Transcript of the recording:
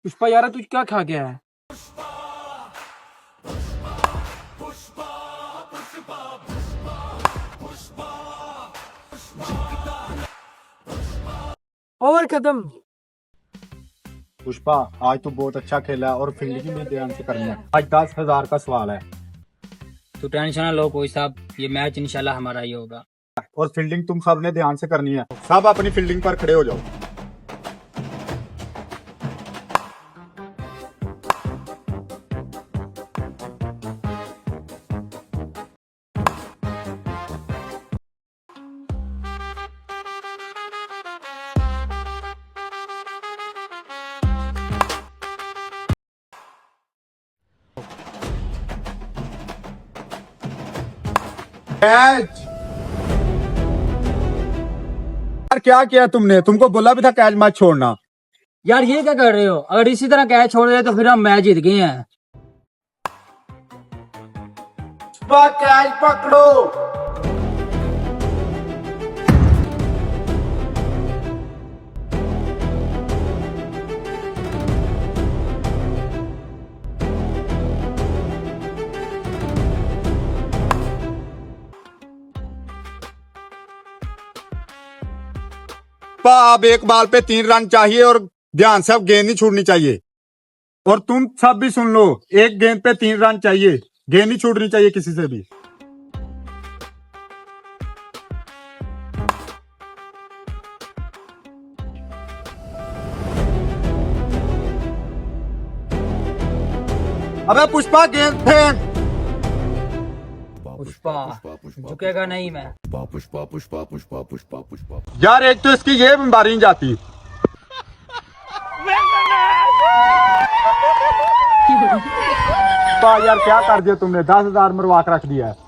पुष्पा यार तू क्या खा गया है? ओवर खत्म। पुष्पा आज तो बहुत अच्छा खेला है और फील्डिंग में ध्यान से करनी है। आज 10,000 का सवाल है तो टेंशन ना लो कोई साहब, ये मैच इंशाल्लाह हमारा ही होगा। और फील्डिंग तुम सब ने ध्यान से करनी है। सब अपनी फील्डिंग पर खड़े हो जाओ। कैच! यार क्या किया तुमने? तुमको बोला भी था कैच मत छोड़ना। यार ये क्या कर रहे हो? अगर इसी तरह कैच छोड़ रहे तो फिर हम मैच जीत गए हैं। कैच पकड़ो। अब एक बॉल पे 3 रन चाहिए और ध्यान से अब गेंद नहीं छूटनी चाहिए। और तुम सब भी सुन लो, एक गेंद पे 3 रन चाहिए, गेंद नहीं छूटनी चाहिए किसी से भी। अबे पुष्पा गेंद फेंक। पुष्पा झुकेगा नहीं मैं। यार एक तो इसकी ये बीमारी नहीं जाती। यार क्या कर दिया तुमने? 10,000 मरवा के रख दिया है।